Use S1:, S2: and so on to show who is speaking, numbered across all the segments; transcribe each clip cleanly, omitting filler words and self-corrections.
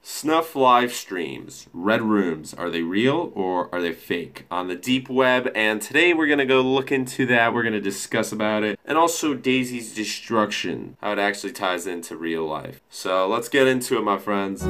S1: Snuff live streams, red rooms, are they real or are they fake on the deep web? And today we're going to go look into that. We're going to discuss about it. And also Daisy's destruction, how it actually ties into real life. So let's get into it, my friends.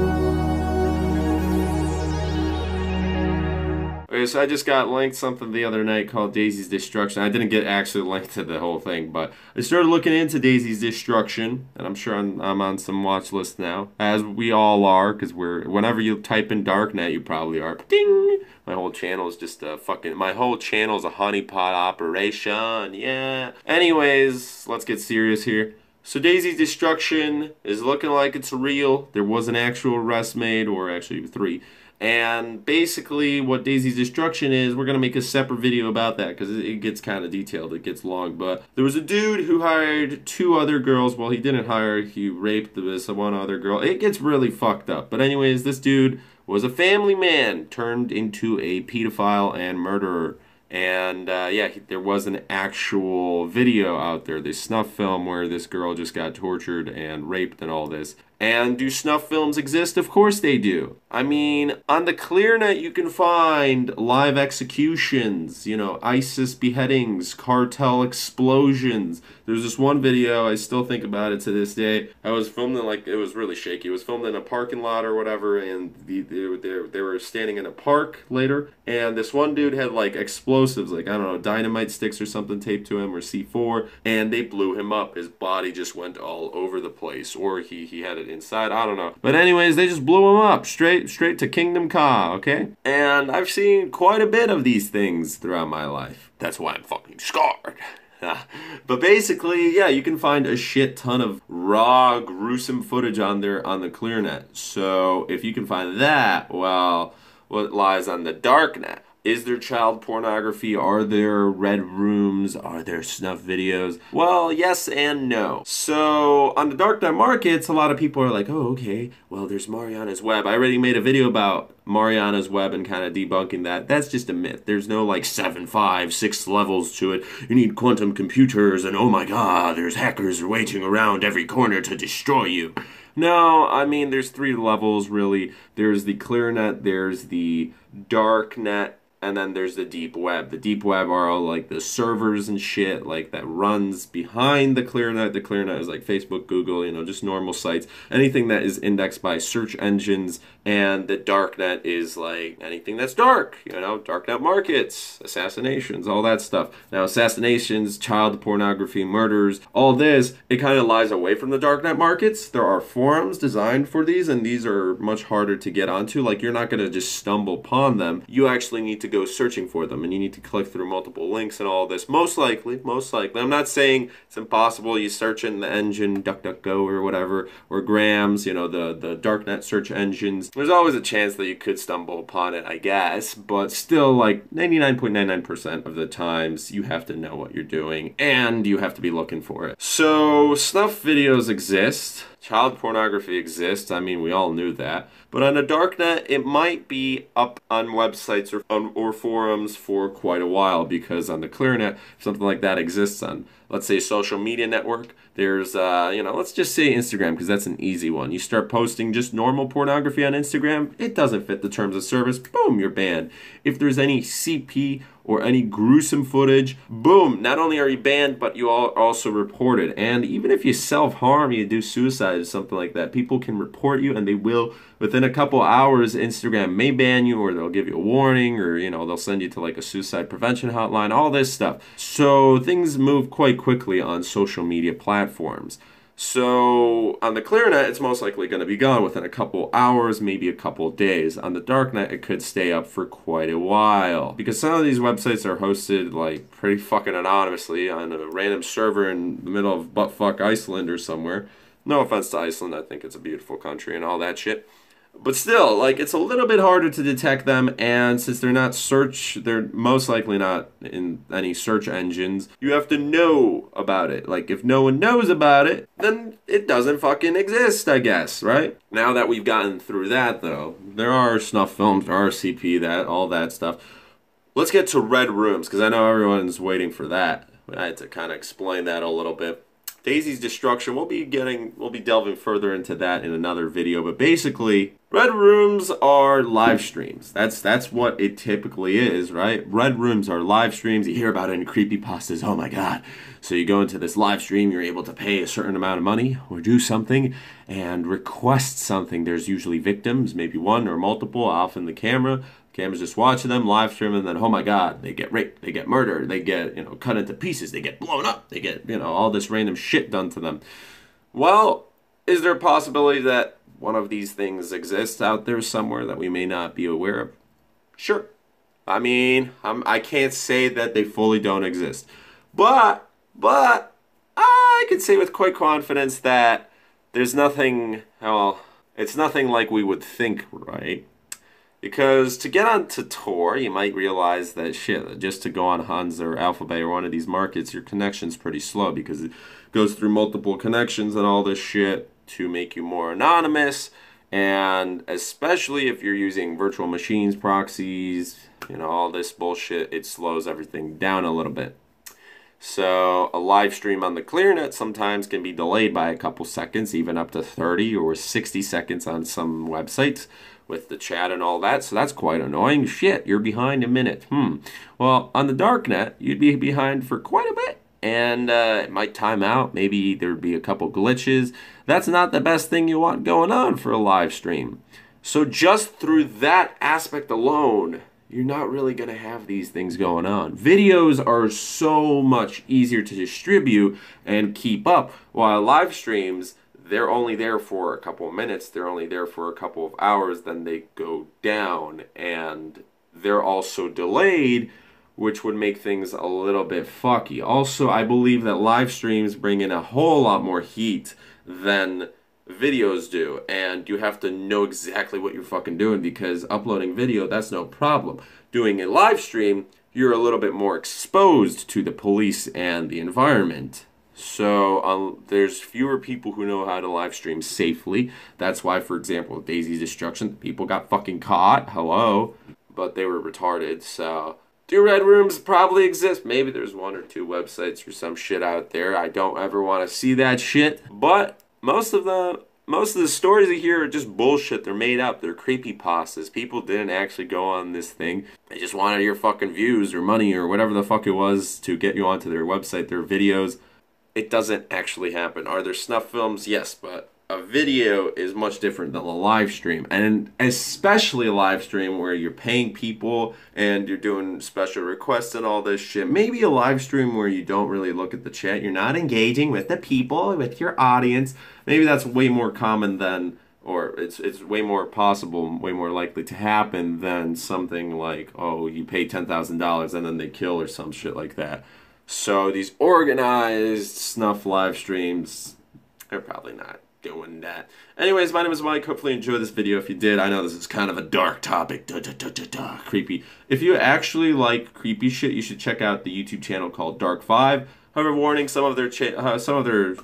S1: Okay, so I just got linked something the other night called Daisy's Destruction. I didn't get actually linked to the whole thing, but I started looking into Daisy's Destruction, and I'm sure I'm on some watch lists now, as we all are, because whenever you type in Darknet, you probably are. Ding! My whole channel is just my whole channel is a honeypot operation, yeah. Anyways, let's get serious here. So Daisy's Destruction is looking like it's real. There was an actual arrest made, or actually 3. And basically what Daisy's Destruction is, we're going to make a separate video about that because it gets kind of detailed, it gets long. But there was a dude who hired 2 other girls. Well, he didn't hire, he raped this one other girl. It gets really fucked up. But anyways, this dude was a family man turned into a pedophile and murderer. And yeah, there was an actual video out there, this snuff film where this girl just got tortured and raped and all this. And do snuff films exist? Of course they do. I mean, on the ClearNet you can find live executions, you know, ISIS beheadings, cartel explosions. There's this one video, I still think about it to this day. I was filmed in, like, it was really shaky. It was filmed in a parking lot or whatever, and they were standing in a park later, and this one dude had, like, explosives, like, I don't know, dynamite sticks or something taped to him, or C4, and they blew him up. His body just went all over the place, or he had it inside, I don't know. But anyways, they just blew him up straight to Kingdom Ka, okay? And I've seen quite a bit of these things throughout my life. That's why I'm fucking scarred. But basically, yeah, you can find a shit ton of raw, gruesome footage on there on the ClearNet. So if you can find that, well, what lies on the darknet? Is there child pornography? Are there red rooms? Are there snuff videos? Well, yes and no. So, on the darknet markets, a lot of people are like, oh, okay, well, there's Mariana's Web. I already made a video about Mariana's Web and kind of debunking that. That's just a myth. There's no, like, 7, 5, 6 levels to it. You need quantum computers, and oh my god, there's hackers waiting around every corner to destroy you. No, I mean, there's 3 levels, really. There's the ClearNet, there's the darknet, and then there's the deep web. The deep web are all like the servers and shit like that runs behind the ClearNet. The ClearNet is like Facebook, Google, you know, just normal sites. Anything that is indexed by search engines. And the darknet is like anything that's dark, you know, darknet markets, assassinations, all that stuff. Now, assassinations, child pornography, murders, all this, it kind of lies away from the darknet markets. There are forums designed for these, and these are much harder to get onto. Like, you're not going to just stumble upon them. You actually need to go searching for them, and you need to click through multiple links and all this. Most likely. I'm not saying it's impossible. You search in the engine, DuckDuckGo or whatever, or Grams, you know, the darknet search engines. There's always a chance that you could stumble upon it, I guess, but still, like, 99.99% of the times, you have to know what you're doing, and you have to be looking for it. So, snuff videos exist. Child pornography exists. I mean, we all knew that. But on the darknet, it might be up on websites or forums for quite a while, because on the ClearNet, if something like that exists on, let's say, a social media network, there's, you know, let's just say Instagram, because that's an easy one. You start posting just normal pornography on Instagram, it doesn't fit the terms of service, boom, you're banned. If there's any CP or any gruesome footage, boom, not only are you banned, but you are also reported. And even if you self-harm, you do suicide or something like that, people can report you, and they will. Within a couple hours, Instagram may ban you, or they'll give you a warning, or, you know, they'll send you to like a suicide prevention hotline, all this stuff. So things move quite quickly on social media platforms. So on the ClearNet, it's most likely going to be gone within a couple hours, maybe a couple days. On the darknet, it could stay up for quite a while, because some of these websites are hosted like pretty fucking anonymously on a random server in the middle of buttfuck Iceland or somewhere. No offense to Iceland, I think it's a beautiful country and all that shit. But still, like, it's a little bit harder to detect them, and since they're most likely not in any search engines, you have to know about it. Like, if no one knows about it, then it doesn't fucking exist, I guess, right? Now that we've gotten through that, though, there are snuff films, there are CP, all that stuff. Let's get to red rooms, because I know everyone's waiting for that. I had to kind of explain that a little bit. Daisy's Destruction, we'll be delving further into that in another video, but basically, Red Rooms are live streams. That's what it typically is, right? Red Rooms are live streams. You hear about it in creepypastas, oh my god. So you go into this live stream, you're able to pay a certain amount of money or do something and request something. There's usually victims, maybe one or multiple, off in the camera. Camera's just watching them, live streaming, and then, oh my god, they get raped, they get murdered, they get, cut into pieces, they get blown up, they get, all this random shit done to them. Well, is there a possibility that one of these things exists out there somewhere that we may not be aware of? Sure. I mean, I can't say that they fully don't exist. But I can say with quite confidence that there's nothing, well, it's nothing like we would think, right? Because to get onto Tor, you might realize that shit, just to go on Hans or Alphabet or one of these markets, your connection's pretty slow because it goes through multiple connections and all this shit to make you more anonymous. And especially if you're using virtual machines, proxies, all this bullshit, it slows everything down a little bit. So a live stream on the ClearNet sometimes can be delayed by a couple seconds, even up to 30 or 60 seconds on some websites with the chat and all that. So that's quite annoying. Shit, you're behind a minute. Well, on the darknet, you'd be behind for quite a bit. And it might time out. Maybe there'd be a couple glitches. That's not the best thing you want going on for a live stream. So just through that aspect alone, you're not really going to have these things going on. Videos are so much easier to distribute and keep up, while live streams, they're only there for a couple of minutes, they're only there for a couple of hours, then they go down, and they're also delayed, which would make things a little bit fucky. Also, I believe that live streams bring in a whole lot more heat than videos do, and you have to know exactly what you're fucking doing, because uploading video, that's no problem. Doing a live stream, you're a little bit more exposed to the police and the environment. So there's fewer people who know how to live stream safely. That's why, for example, with Daisy's Destruction, people got fucking caught. Hello. But they were retarded, so do Red Rooms probably exist? Maybe there's one or two websites or some shit out there. I don't ever want to see that shit. But most of the stories you hear are just bullshit. They're made up. They're creepypastas. People didn't actually go on this thing. They just wanted your fucking views or money or whatever the fuck it was to get you onto their website, their videos. It doesn't actually happen. Are there snuff films? Yes, but a video is much different than a live stream. And especially a live stream where you're paying people and you're doing special requests and all this shit. Maybe a live stream where you don't really look at the chat. You're not engaging with the people, with your audience. Maybe that's way more common than, or it's way more possible, way more likely to happen than something like, oh, you pay $10,000 and then they kill or some shit like that. So these organized snuff live streams, they're probably not doing that. Anyways, my name is Mike. Hopefully you enjoyed this video. If you did, I know this is kind of a dark topic. Creepy. If you actually like creepy shit, you should check out the YouTube channel called Dark 5. However, warning, some of their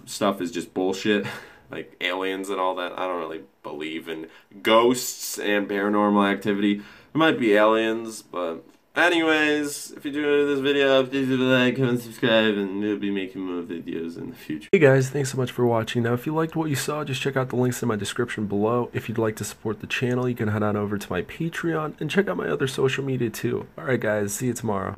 S1: stuff is just bullshit. Like aliens and all that. I don't really believe in ghosts and paranormal activity. There might be aliens, but anyways, if you enjoyed this video, please do like, comment, subscribe, and we'll be making more videos in the future.
S2: Hey guys, thanks so much for watching. Now, if you liked what you saw, just check out the links in my description below. If you'd like to support the channel, you can head on over to my Patreon and check out my other social media too. Alright guys, see you tomorrow.